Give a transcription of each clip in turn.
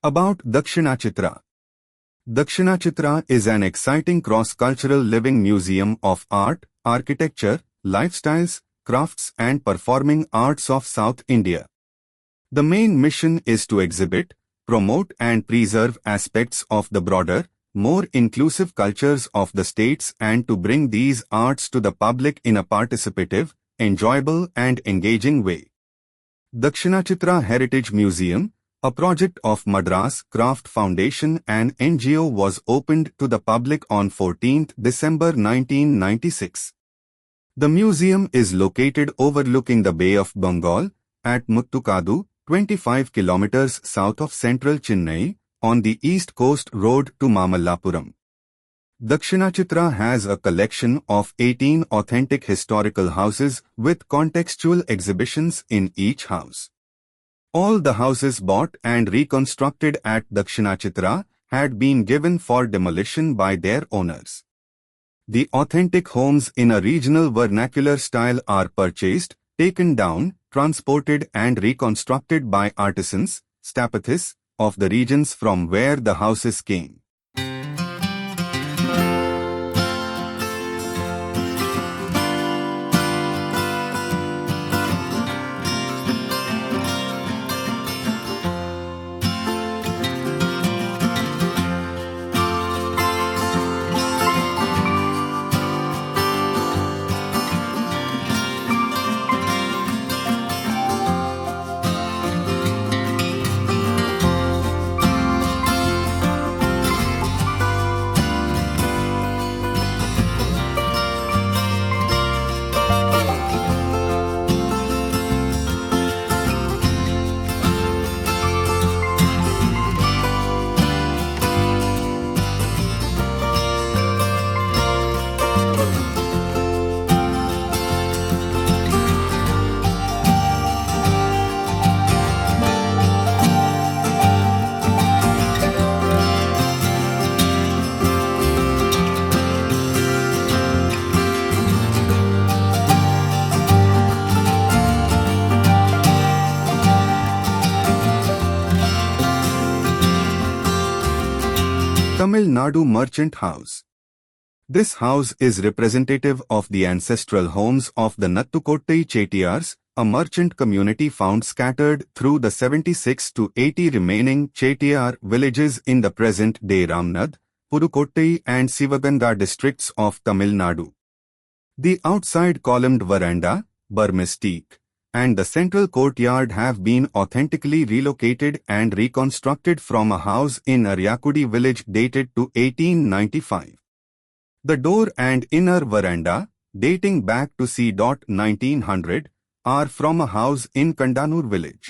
About Dakshinachitra. Dakshinachitra is an exciting cross-cultural living museum of art, architecture, lifestyles, crafts and performing arts of South India. The main mission is to exhibit, promote and preserve aspects of the broader, more inclusive cultures of the states and to bring these arts to the public in a participative, enjoyable and engaging way. Dakshinachitra Heritage Museum, a project of Madras Craft Foundation and NGO, was opened to the public on 14 December 1996. The museum is located overlooking the Bay of Bengal at Muthukadu, 25 kilometers south of central Chennai, on the east coast road to Mamallapuram. Dakshinachitra has a collection of 18 authentic historical houses with contextual exhibitions in each house. All the houses bought and reconstructed at Dakshinachitra had been given for demolition by their owners. The authentic homes in a regional vernacular style are purchased, taken down, transported and reconstructed by artisans, stapathists, of the regions from where the houses came. Tamil Nadu Merchant House. This house is representative of the ancestral homes of the Nathukottai Chettiars, a merchant community found scattered through the 76 to 80 remaining Chettiar villages in the present-day Ramnad, Pudukottai and Sivaganga districts of Tamil Nadu. The outside columned veranda, Burmese teak, and the central courtyard have been authentically relocated and reconstructed from a house in Aryakudi village dated to 1895. The door and inner veranda, dating back to c. 1900, are from a house in Kandanur village.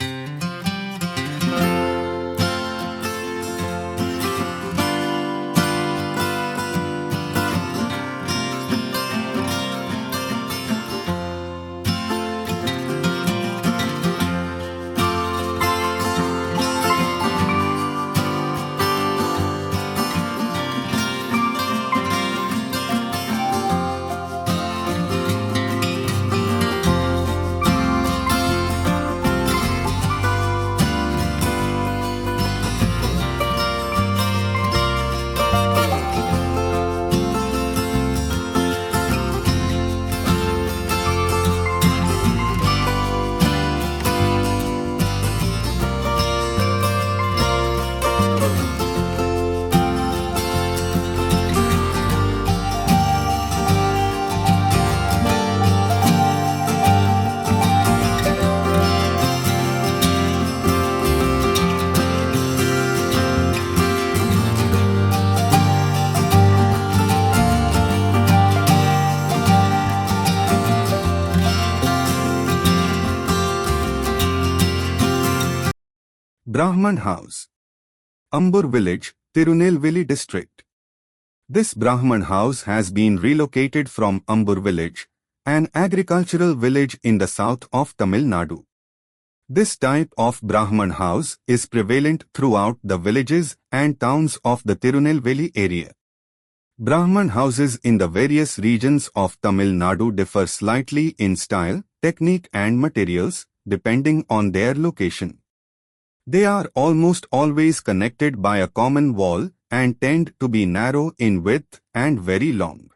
Brahman House. Ambur Village, Tirunelveli District. This Brahman House has been relocated from Ambur Village, an agricultural village in the south of Tamil Nadu. This type of Brahman House is prevalent throughout the villages and towns of the Tirunelveli area. Brahman houses in the various regions of Tamil Nadu differ slightly in style, technique and materials, depending on their location. They are almost always connected by a common wall and tend to be narrow in width and very long.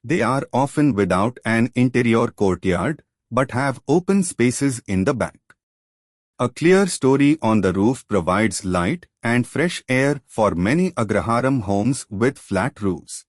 They are often without an interior courtyard, but have open spaces in the back. A clear story on the roof provides light and fresh air for many Agraharam homes with flat roofs.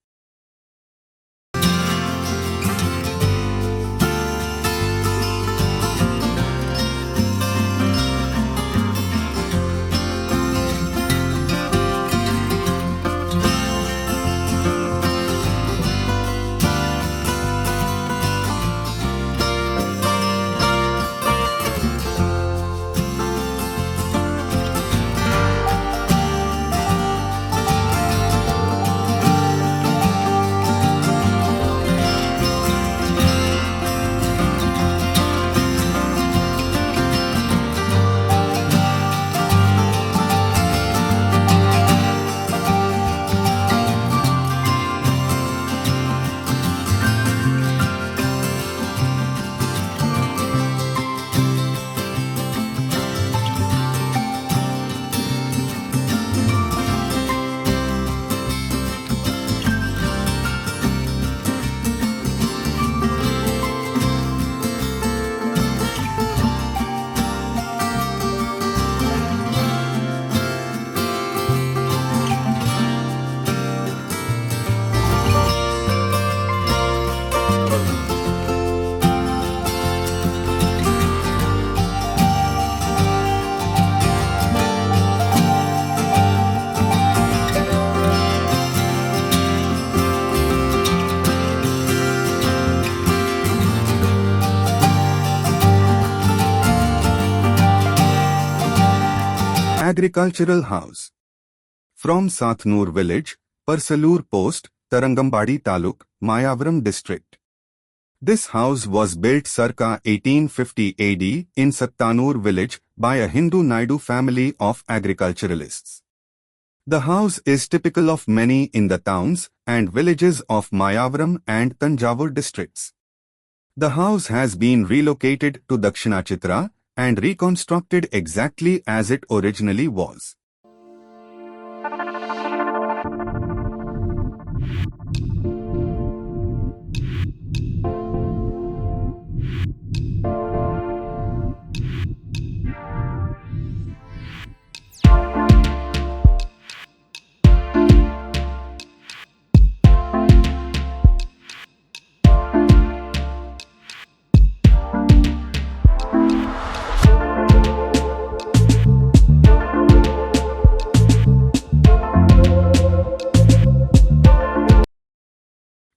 Agricultural House. From Sathnur village, Parsalur Post, Tarangambadi Taluk, Mayavaram district. This house was built circa 1850 AD in Sattanur village by a Hindu Nadu family of agriculturalists. The house is typical of many in the towns and villages of Mayavaram and Tanjavur districts. The house has been relocated to Dakshinachitra and reconstructed exactly as it originally was.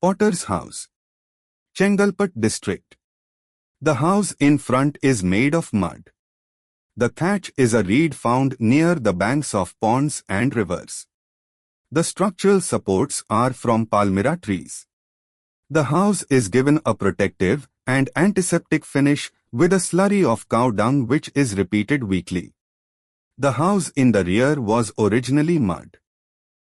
Potter's House, Chengalpat district. The house in front is made of mud. The thatch is a reed found near the banks of ponds and rivers. The structural supports are from palmyra trees. The house is given a protective and antiseptic finish with a slurry of cow dung which is repeated weekly. The house in the rear was originally mud.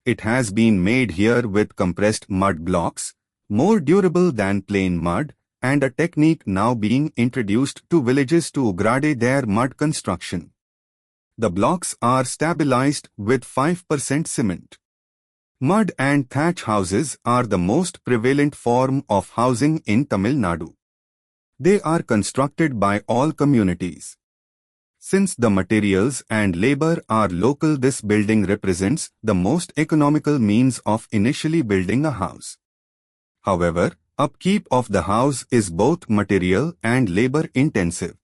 It has been made here with compressed mud blocks, more durable than plain mud, and a technique now being introduced to villages to upgrade their mud construction. The blocks are stabilized with 5% cement. Mud and thatch houses are the most prevalent form of housing in Tamil Nadu. They are constructed by all communities. Since the materials and labor are local, this building represents the most economical means of initially building a house. However, upkeep of the house is both material and labor intensive.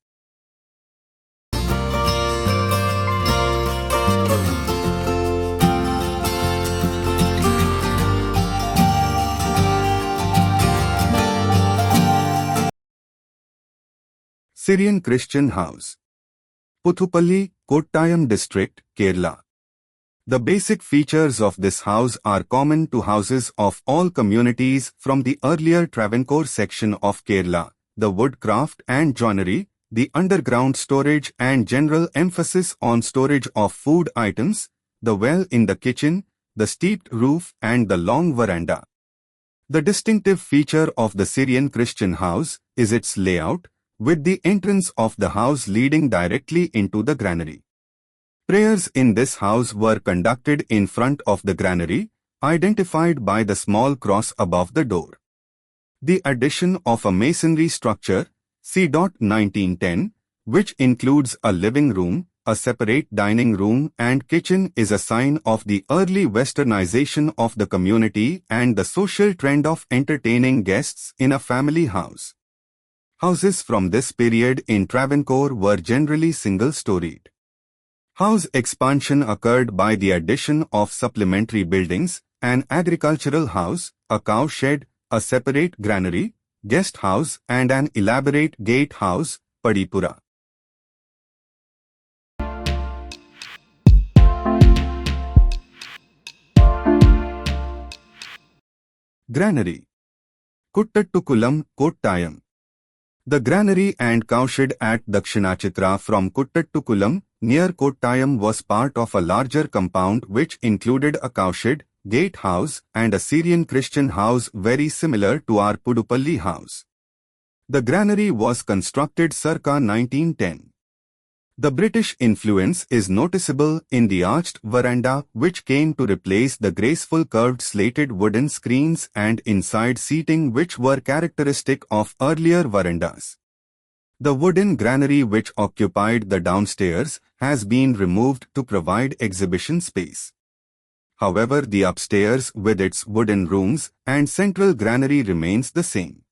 Syrian Christian House, Puthupalli, Kottayam district, Kerala. The basic features of this house are common to houses of all communities from the earlier Travancore section of Kerala, the woodcraft and joinery, the underground storage and general emphasis on storage of food items, the well in the kitchen, the steeped roof and the long veranda. The distinctive feature of the Syrian Christian house is its layout, with the entrance of the house leading directly into the granary. Prayers in this house were conducted in front of the granary, identified by the small cross above the door. The addition of a masonry structure, c. 1910, which includes a living room, a separate dining room and kitchen, is a sign of the early westernization of the community and the social trend of entertaining guests in a family house. Houses from this period in Travancore were generally single-storied. House expansion occurred by the addition of supplementary buildings, an agricultural house, a cow shed, a separate granary, guest house and an elaborate gate house, Padipura. Granary. Kuttattukulam, Kottayam. The granary and cowshed at Dakshinachitra from Kuttattukulam, near Kottayam, was part of a larger compound which included a cowshed, gate house and a Syrian Christian house very similar to our Pudupalli house. The granary was constructed circa 1910. The British influence is noticeable in the arched veranda which came to replace the graceful curved slated wooden screens and inside seating which were characteristic of earlier verandas. The wooden granary which occupied the downstairs has been removed to provide exhibition space. However, the upstairs with its wooden rooms and central granary remains the same.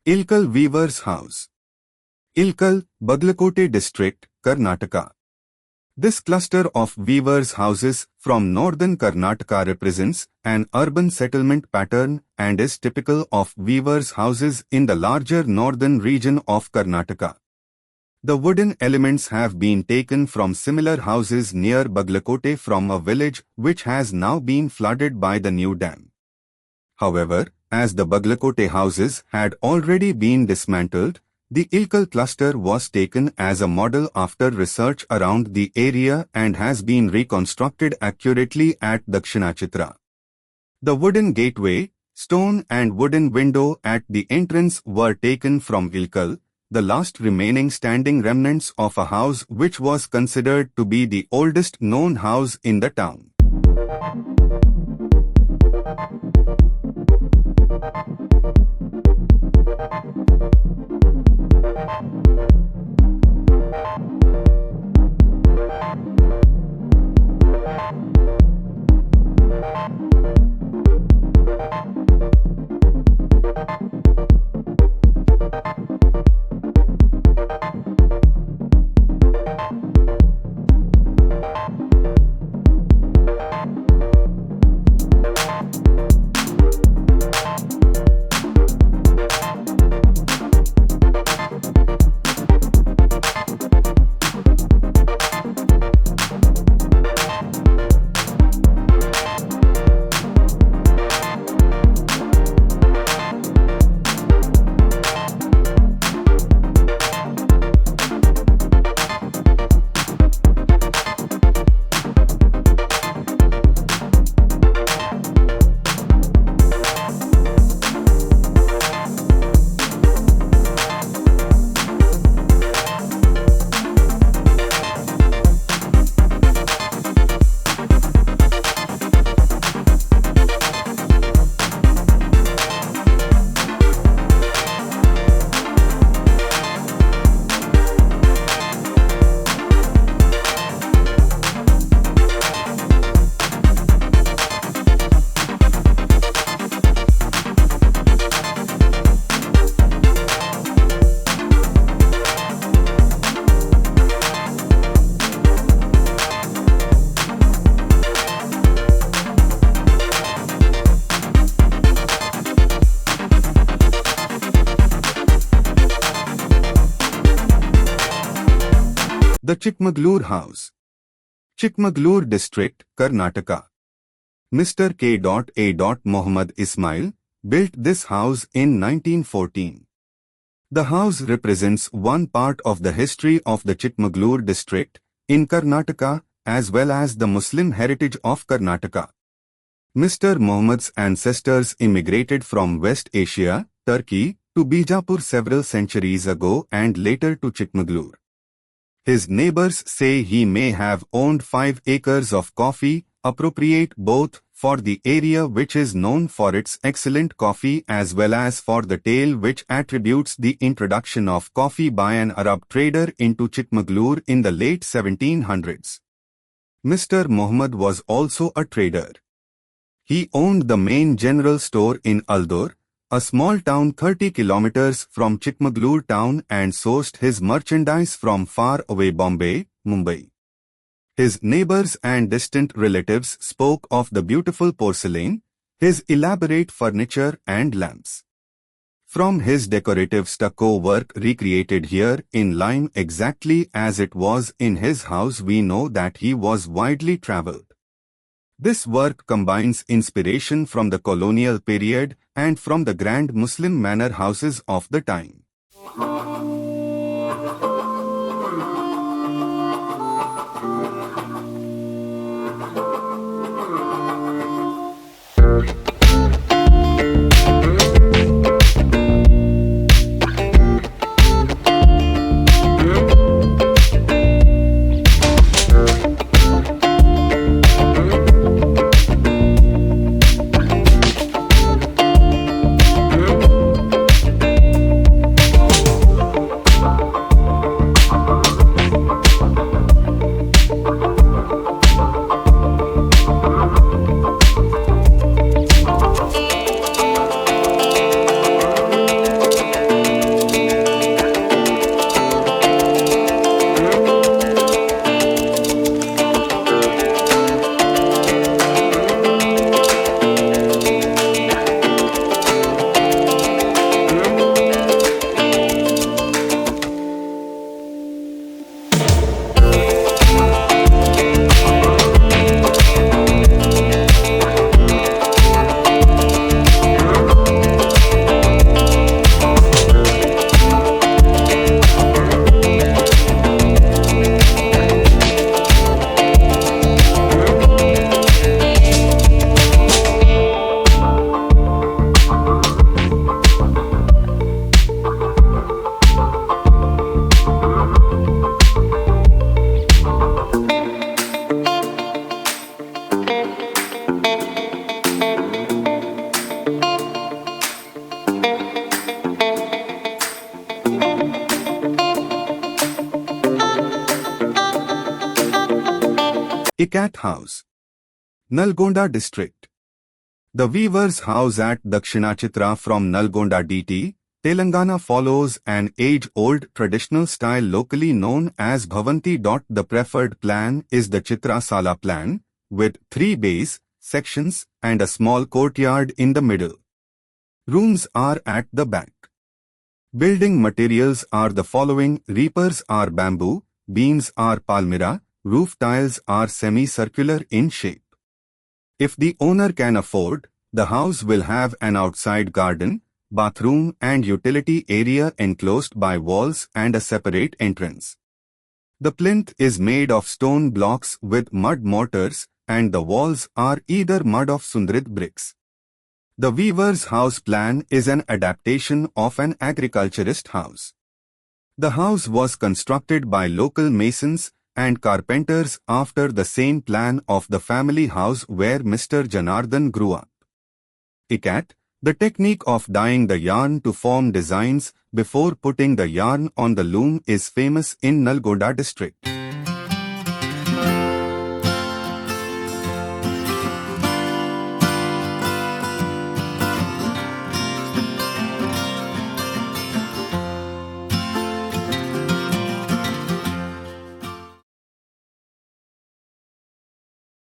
Ilkal Weavers House. Ilkal, Baglakote District, Karnataka. This cluster of weavers' houses from northern Karnataka represents an urban settlement pattern and is typical of weavers' houses in the larger northern region of Karnataka. The wooden elements have been taken from similar houses near Baglakote from a village which has now been flooded by the new dam. However, as the Baglakote houses had already been dismantled, the Ilkal cluster was taken as a model after research around the area and has been reconstructed accurately at Dakshinachitra. The wooden gateway, stone and wooden window at the entrance were taken from Ilkal, the last remaining standing remnants of a house which was considered to be the oldest known house in the town. The Chikmaglur House. Chikmaglur District, Karnataka. Mr. K.A. Muhammad Ismail built this house in 1914. The house represents one part of the history of the Chikmaglur district in Karnataka as well as the Muslim heritage of Karnataka. Mr. Muhammad's ancestors immigrated from West Asia, Turkey, to Bijapur several centuries ago and later to Chikmaglur. His neighbors say he may have owned 5 acres of coffee, appropriate both for the area which is known for its excellent coffee as well as for the tale which attributes the introduction of coffee by an Arab trader into Chikmaglur in the late 1700s. Mr. Muhammad was also a trader. He owned the main general store in Aldur, a small town 30 kilometers from Chikmaglur town, and sourced his merchandise from far away Bombay, Mumbai. His neighbors and distant relatives spoke of the beautiful porcelain, his elaborate furniture and lamps. From his decorative stucco work recreated here in lime exactly as it was in his house, we know that he was widely travelled. This work combines inspiration from the colonial period and from the grand Muslim manor houses of the time. IAT House, Nalgonda District. The weaver's house at Dakshinachitra from Nalgonda DT, Telangana follows an age-old traditional style locally known as Bhavanti. The preferred plan is the Chitra Sala plan, with 3 bays, sections, and a small courtyard in the middle. Rooms are at the back. Building materials are the following: reapers are bamboo, beams are palmyra, roof tiles are semi-circular in shape. If the owner can afford, the house will have an outside garden, bathroom and utility area enclosed by walls and a separate entrance. The plinth is made of stone blocks with mud mortars, and the walls are either mud of Sundrit bricks. The weaver's house plan is an adaptation of an agriculturist house. The house was constructed by local masons and carpenters after the same plan of the family house where Mr. Janardhan grew up. IAT, the technique of dyeing the yarn to form designs before putting the yarn on the loom, is famous in Nalgonda district.